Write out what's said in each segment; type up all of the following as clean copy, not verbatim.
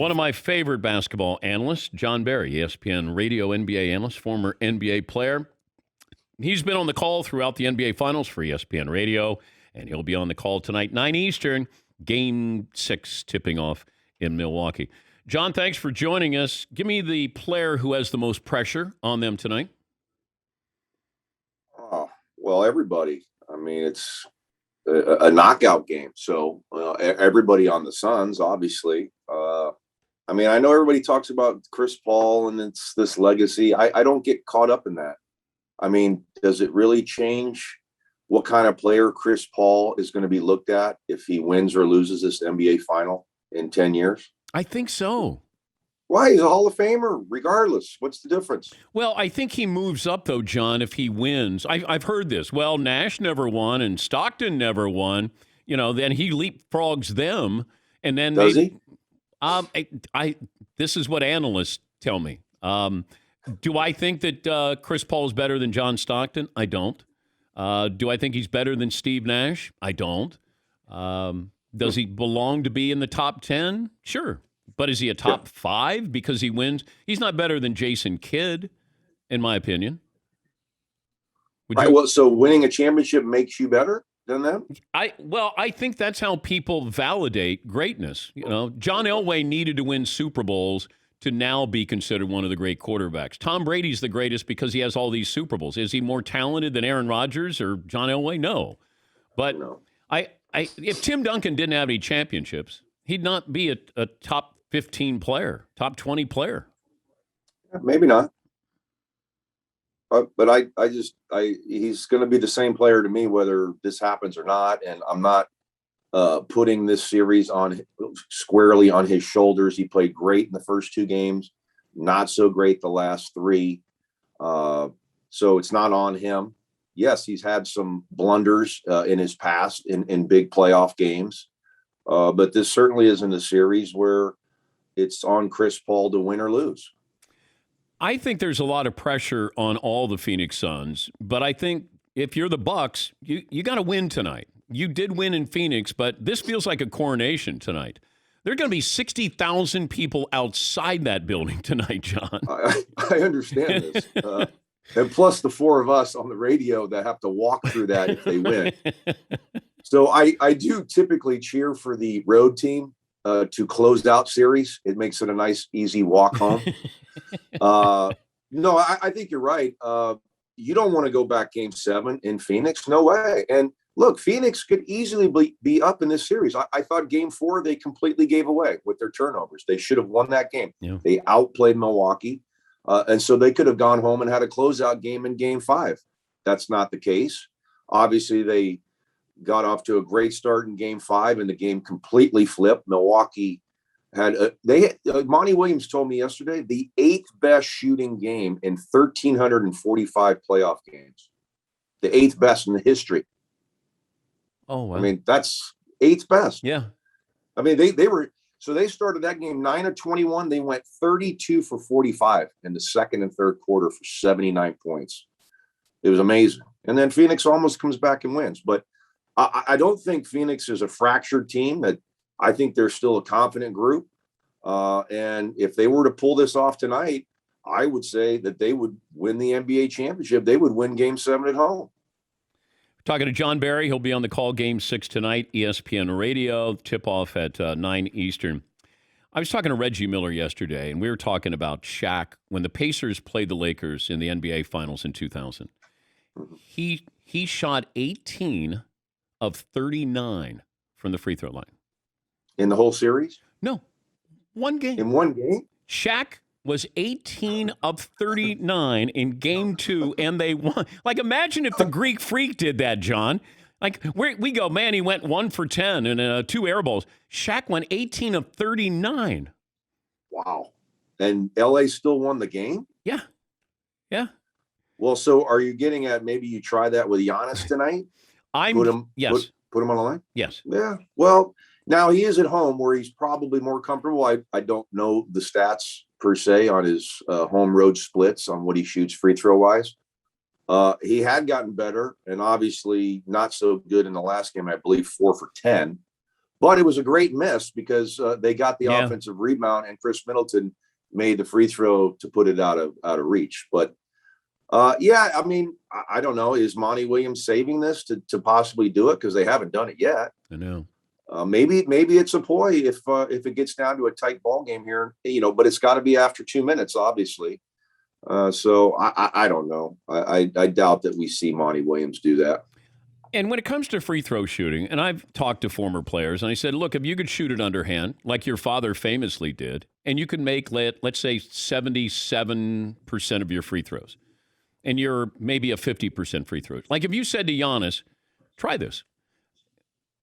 One of my favorite basketball analysts, Jon Barry, ESPN Radio NBA Analyst, former NBA player. He's been on the call throughout the NBA Finals for ESPN Radio, and he'll be on the call tonight, 9 Eastern, Game 6 tipping off in Milwaukee. Jon, thanks for joining us. Give me the player who has the most pressure on them tonight. Oh, well, everybody. I mean, it's a knockout game. So everybody on the Suns, obviously. I mean, I know everybody talks about Chris Paul and it's this legacy. I don't get caught up in that. I mean, does it really change what kind of player Chris Paul is going to be looked at if he wins or loses this NBA final in 10 years? I think so. Why? He's a Hall of Famer, regardless. What's the difference? Well, I think he moves up, though, Jon, if he wins. I've heard this. Well, Nash never won and Stockton never won. You know, then he leapfrogs them. And then Does he? This is what analysts tell me. Do I think that Chris Paul is better than John Stockton? I don't. Do I think he's better than Steve Nash? I don't. Does he belong to be in the top 10? Sure. But is he a top 5 because he wins? He's not better than Jason Kidd, in my opinion. Well, so winning a championship makes you better than them? I think that's how people validate greatness. You know, John Elway needed to win Super Bowls to now be considered one of the great quarterbacks. Tom Brady's the greatest because he has all these Super Bowls. Is he more talented than Aaron Rodgers or John Elway? No. But no. If Tim Duncan didn't have any championships, he'd not be a top 15 player, top 20 player. Maybe not. But he's going to be the same player to me, whether this happens or not. And I'm not putting this series squarely on his shoulders. He played great in the first 2 games, not so great the last 3. So it's not on him. Yes, he's had some blunders in his past in big playoff games. But this certainly isn't a series where it's on Chris Paul to win or lose. I think there's a lot of pressure on all the Phoenix Suns, but I think if you're the Bucks, you got to win tonight. You did win in Phoenix, but this feels like a coronation tonight. There are going to be 60,000 people outside that building tonight, Jon. I understand this. And plus the 4 of us on the radio that have to walk through that if they win. So I do typically cheer for the road team to close out series. It makes it a nice, easy walk home. No, I think you're right. You don't want to go back Game 7 in Phoenix. No way. And look, Phoenix could easily be up in this series. I thought Game 4 they completely gave away with their turnovers. They should have won that game. Yeah. They outplayed Milwaukee. And so they could have gone home and had a closeout game in Game 5. That's not the case. Obviously, they got off to a great start in Game 5, and the game completely flipped. Milwaukee had Monty Williams told me yesterday the 8th best shooting game in 1,345 playoff games. The 8th best in the history. Oh, wow. I mean, that's 8th best. Yeah. I mean, they started that game 9 of 21. They went 32 for 45 in the second and third quarter for 79 points. It was amazing. And then Phoenix almost comes back and wins. But I don't think Phoenix is a fractured team. That I think they're still a confident group. And if they were to pull this off tonight, I would say that they would win the NBA championship. They would win Game 7 at home. Talking to Jon Barry. He'll be on the call Game 6 tonight, ESPN Radio, tip-off at 9 Eastern. I was talking to Reggie Miller yesterday, and we were talking about Shaq when the Pacers played the Lakers in the NBA Finals in 2000. He shot 18 of 39 from the free throw line. In the whole series? No. One game. In one game? Shaq was 18 of 39 in Game 2, and they won. Like, imagine if the Greek Freak did that, Jon. Like, we go, man, he went 1 for 10 and 2 air balls. Shaq went 18 of 39. Wow. And L.A. still won the game? Yeah. Yeah. Well, so are you getting at maybe you try that with Giannis tonight? Put him on the line? Yes. Yeah. Well, now he is at home where he's probably more comfortable. I don't know the stats per se on his home road splits on what he shoots free throw wise. He had gotten better and obviously not so good in the last game, I believe 4 for 10. But it was a great miss because they got the Yeah. offensive rebound, and Chris Middleton made the free throw to put it out of reach. But yeah, I mean, I don't know. Is Monty Williams saving this to possibly do it, because they haven't done it yet? I know. Maybe it's a ploy if it gets down to a tight ball game here, but it's got to be after 2 minutes, obviously. So I don't know. I doubt that we see Monty Williams do that. And when it comes to free throw shooting, and I've talked to former players, and I said, look, if you could shoot it underhand, like your father famously did, and you could make, let's say, 77% of your free throws, and you're maybe a 50% free throw. Like if you said to Giannis, try this,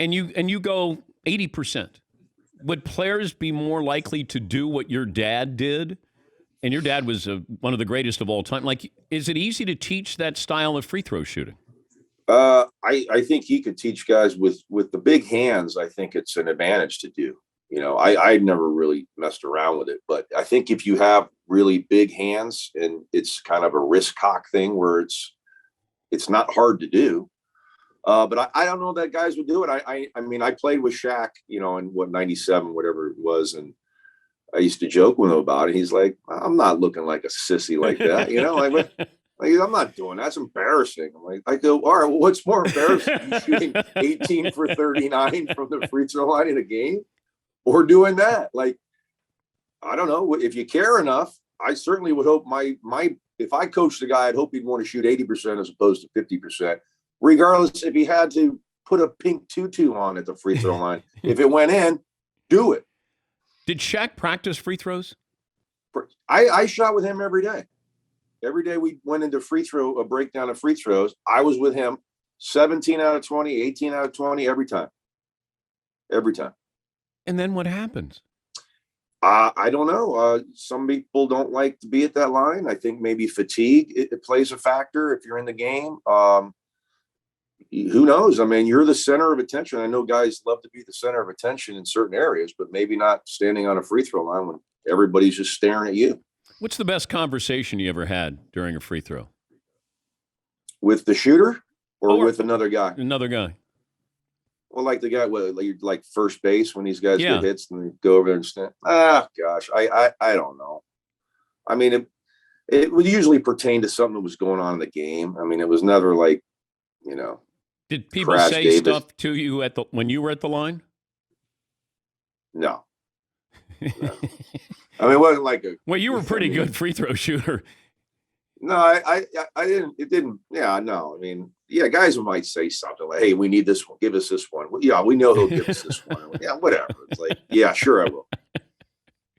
and you go 80%, would players be more likely to do what your dad did? And your dad was one of the greatest of all time. Like, is it easy to teach that style of free throw shooting? I think he could teach guys with the big hands. I think it's an advantage to do. I never really messed around with it, but I think if you have really big hands, and it's kind of a wrist cock thing where it's not hard to do. But I don't know that guys would do it. I mean, I played with Shaq, in 97, whatever it was. And I used to joke with him about it. He's like, I'm not looking like a sissy like that. I'm not doing that. That's embarrassing. I go, all right, well, what's more embarrassing? You shooting 18 for 39 from the free throw line in a game, or doing that? Like, I don't know. If you care enough, I certainly would hope if I coached the guy, I'd hope he'd want to shoot 80% as opposed to 50%, regardless if he had to put a pink tutu on at the free throw line. If it went in, do it. Did Shaq practice free throws? I shot with him every day. Every day we went into a breakdown of free throws. I was with him 17 out of 20, 18 out of 20, every time. Every time. And then what happens? I don't know. Some people don't like to be at that line. I think maybe fatigue it plays a factor if you're in the game. Who knows? I mean, you're the center of attention. I know guys love to be the center of attention in certain areas, but maybe not standing on a free throw line when everybody's just staring at you. What's the best conversation you ever had during a free throw? With the shooter or with another guy? Another guy. Well, like the guy, like first base when these guys get hits and they go over there and stand. Gosh, I don't know. I mean, it would usually pertain to something that was going on in the game. I mean, it was never like, Did people say stuff to you when you were at the line? No. I mean, it wasn't like well, you were a pretty good free throw shooter. No, I didn't. It didn't. Yeah, no. I mean, guys might say something like, "Hey, we need this one. Give us this one." Well, yeah, we know he'll give us this one. Yeah, whatever. It's like, yeah, sure, I will.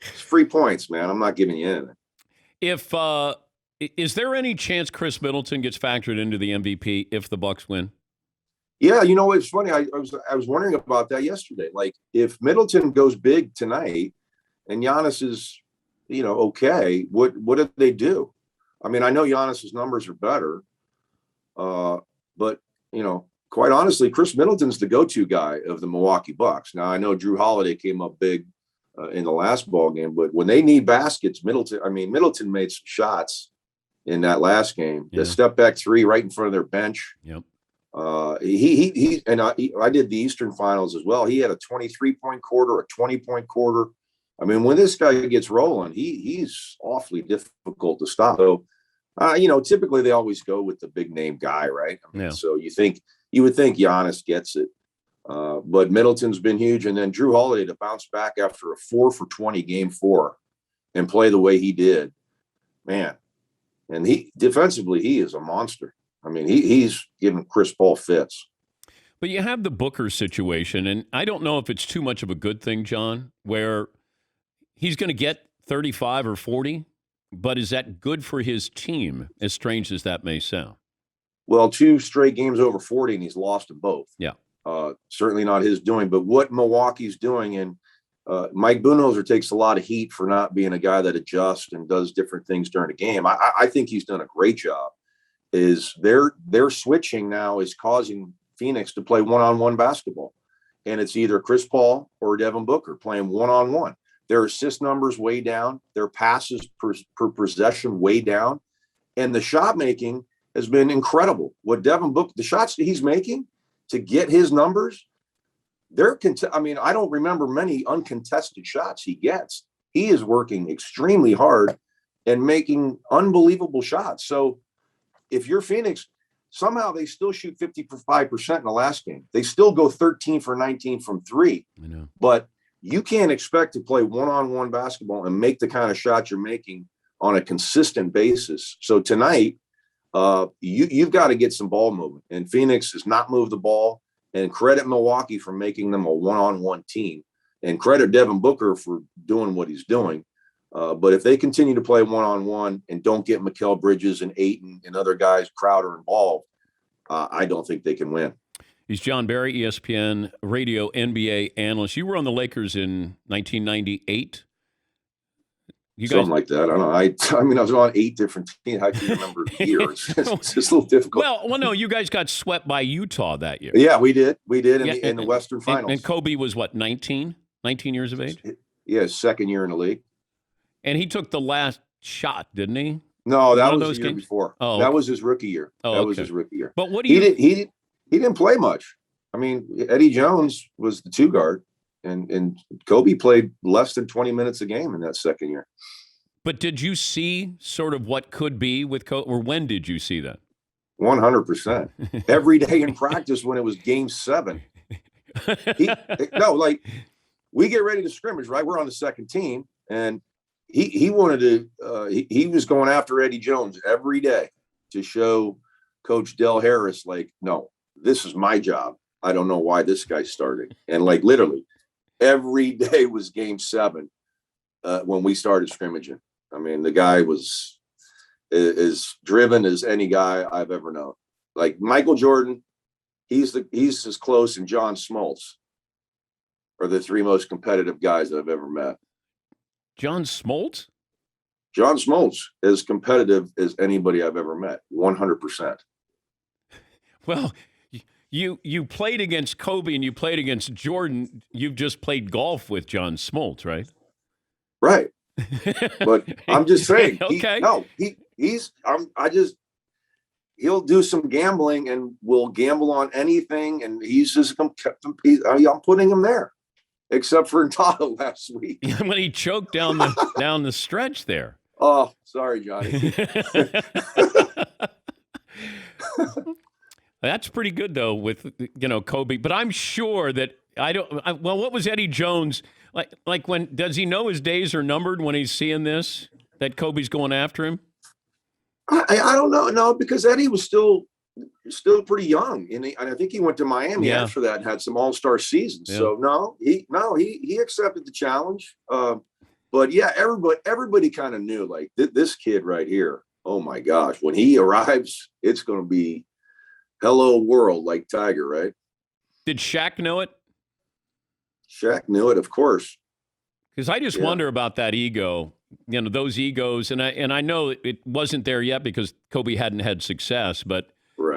It's free points, man. I'm not giving you anything. Is there any chance Chris Middleton gets factored into the MVP if the Bucks win? Yeah, it's funny. I was wondering about that yesterday. Like, if Middleton goes big tonight and Giannis is, okay, what do they do? I mean, I know Giannis's numbers are better, but quite honestly, Chris Middleton's the go-to guy of the Milwaukee Bucks. Now, I know Drew Holiday came up big in the last ball game, but when they need baskets, Middleton made some shots in that last game. The step back three right in front of their bench. Yep. I did the Eastern Finals as well. He had a 23-point quarter, a 20-point quarter. I mean, when this guy gets rolling, he's awfully difficult to stop. So, typically they always go with the big name guy, right? So you would think Giannis gets it, but Middleton's been huge, and then Drew Holiday to bounce back after a 4 for 20 game 4 and play the way he did, man. And defensively, he is a monster. I mean, he's giving Chris Paul fits. But you have the Booker situation, and I don't know if it's too much of a good thing, John, where he's going to get 35 or 40, but is that good for his team, as strange as that may sound? Well, 2 straight games over 40, and he's lost them both. Yeah. Certainly not his doing, but what Milwaukee's doing, and Mike Budenholzer takes a lot of heat for not being a guy that adjusts and does different things during the game. I think he's done a great job. Is their switching now is causing Phoenix to play one-on-one basketball, and it's either Chris Paul or Devin Booker playing one-on-one. Their assist numbers way down, their passes per possession way down, and the shot making has been incredible. What Devin Booker, the shots that he's making to get his numbers, I mean, I don't remember many uncontested shots he gets. He is working extremely hard and making unbelievable shots. So if you're Phoenix, somehow they still shoot 55% in the last game. They still go 13 for 19 from three. I know. But you can't expect to play one-on-one basketball and make the kind of shots you're making on a consistent basis. So tonight, you've got to get some ball movement. And Phoenix has not moved the ball. And credit Milwaukee for making them a one-on-one team. And credit Devin Booker for doing what he's doing. But if they continue to play one-on-one and don't get Mikal Bridges and Ayton and other guys, Crowder, involved, I don't think they can win. He's Jon Barry, ESPN Radio NBA Analyst. You were on the Lakers in 1998. Something like that. I don't know. I mean, I was on 8 different teams. I can remember the years. It's just a little difficult. Well, no, you guys got swept by Utah that year. Yeah, we did. We did in the Western Finals. And Kobe was what, 19 years of age? Yeah, his second year in the league. And he took the last shot, didn't he? No, that was the year before. Oh, that was his rookie year. Oh, that was his rookie year. But what do you? He didn't play much. I mean, Eddie Jones was the 2 guard, and Kobe played less than 20 minutes a game in that second year. But did you see sort of what could be with Kobe, or when did you see that? 100%. Every day in practice when it was Game 7. We get ready to scrimmage, right? We're on the second team, and he wanted to. He was going after Eddie Jones every day to show Coach Del Harris, like, no, this is my job. I don't know why this guy's starting. And like literally every day was Game 7 when we started scrimmaging. I mean, the guy was as driven as any guy I've ever known. Like Michael Jordan, he's as close, and John Smoltz are the 3 most competitive guys that I've ever met. John Smoltz? John Smoltz is competitive as anybody I've ever met. 100%. Well, you played against Kobe and you played against Jordan. You've just played golf with John Smoltz, right? Right. But I'm just saying. Okay. He'll do some gambling and will gamble on anything, and he's just I'm putting him there, except for Tahoe last week when he choked down the stretch there. Oh, sorry, Johnny. That's pretty good though with Kobe, but I'm sure that what was Eddie Jones like when does he know his days are numbered when he's seeing this that Kobe's going after him? I don't know. No, because Eddie was still pretty young, and I think he went to Miami after that and had some all-star seasons. Yeah. So he accepted the challenge. But yeah, everybody kind of knew, like, this kid right here, oh my gosh, when he arrives, it's going to be hello world, like Tiger, right? Did Shaq know it? Shaq knew it, of course. Because I just wonder about that ego, those egos, and I know it wasn't there yet because Kobe hadn't had success, but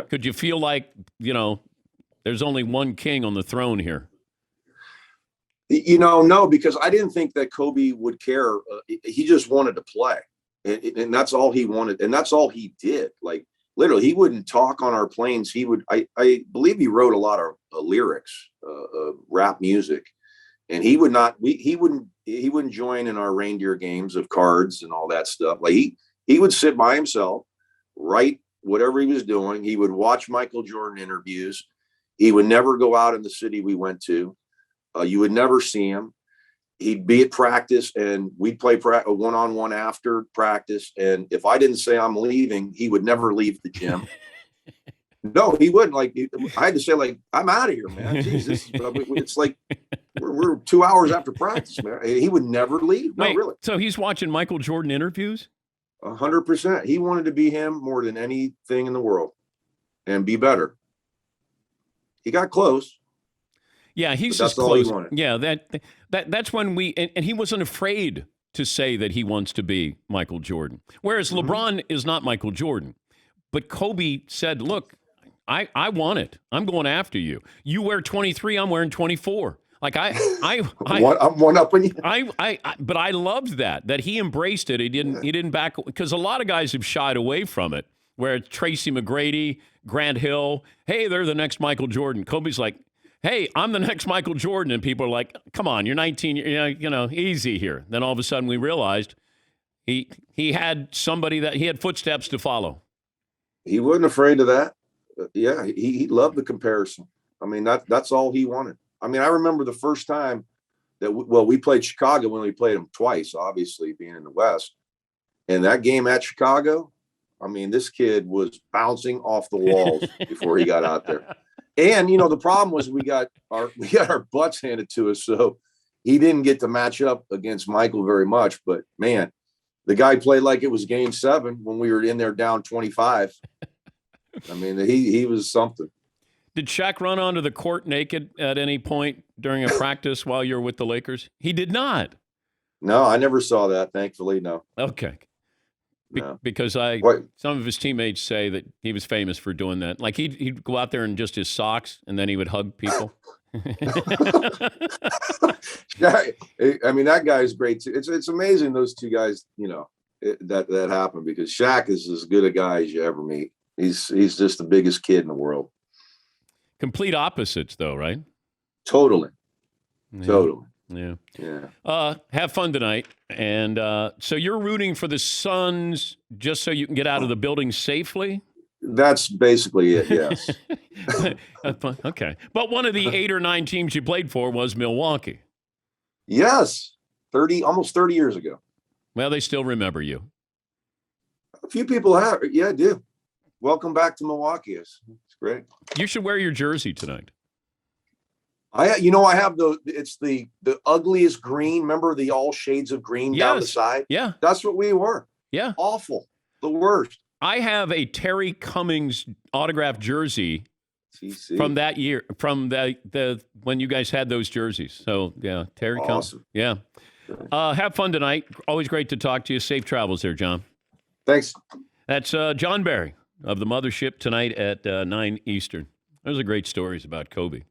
could you feel like, there's only one king on the throne here? No, because I didn't think that Kobe would care. He just wanted to play, and that's all he wanted, and that's all he did. Like, literally, he wouldn't talk on our planes. He would, I believe he wrote a lot of lyrics, rap music. And he would not. He wouldn't join in our reindeer games of cards and all that stuff. Like he would sit by himself, write whatever he was doing. He would watch Michael Jordan interviews. He would never go out in the city we went to. You would never see him. He'd be at practice, and we'd play a one-on-one after practice. And if I didn't say I'm leaving, he would never leave the gym. No, he wouldn't. Like, I had to say, like, I'm out of here, man. Jesus, it's like we're 2 hours after practice, man. He would never leave. No, really. So he's watching Michael Jordan interviews? 100%. He wanted to be him more than anything in the world, and be better. He got close. Yeah, he's just close. All he wanted. Yeah, that's when and he wasn't afraid to say that he wants to be Michael Jordan. Whereas LeBron is not Michael Jordan, but Kobe said, "Look, I want it. I'm going after you. You wear 23, I'm wearing 24. Like I'm one up on you. But I loved that he embraced it. He didn't back, because a lot of guys have shied away from it. Where Tracy McGrady, Grant Hill, hey, they're the next Michael Jordan. Kobe's like, hey, I'm the next Michael Jordan. And people are like, come on, you're 19, easy here. Then all of a sudden we realized he had somebody that he had footsteps to follow. He wasn't afraid of that. Yeah, he loved the comparison. I mean, that's all he wanted. I mean, I remember the first time that, we played Chicago when we played them twice, obviously being in the West. And that game at Chicago, I mean, this kid was bouncing off the walls before he got out there. And, the problem was we got our butts handed to us. So he didn't get to match up against Michael very much. But, man, the guy played like it was game 7 when we were in there down 25. I mean, he was something. Did Shaq run onto the court naked at any point during a practice while you were with the Lakers? He did not. No, I never saw that. Thankfully, no. Okay. No. Because some of his teammates say that he was famous for doing that. Like he'd go out there in just his socks and then he would hug people. I mean, that guy is great too. It's amazing those two guys, that happened, because Shaq is as good a guy as you ever meet. He's just the biggest kid in the world. Complete opposites, though, right? Totally. Yeah. Totally. Yeah. Have fun tonight. And so you're rooting for the Suns just so you can get out of the building safely? That's basically it, yes. Okay. But one of the 8 or 9 teams you played for was Milwaukee. Yes. Almost 30 years ago. Well, they still remember you. A few people have. Yeah, I do. Welcome back to Milwaukee. It's great. You should wear your jersey tonight. I have the ugliest green. Remember the all shades of green down the side? Yeah. That's what we were. Yeah. Awful. The worst. I have a Terry Cummings autographed jersey from that year, from the when you guys had those jerseys. So, yeah, Terry Cummings. Yeah. Have fun tonight. Always great to talk to you. Safe travels there, John. Thanks. That's Jon Barry of the Mothership tonight at 9 Eastern. Those are great stories about Kobe.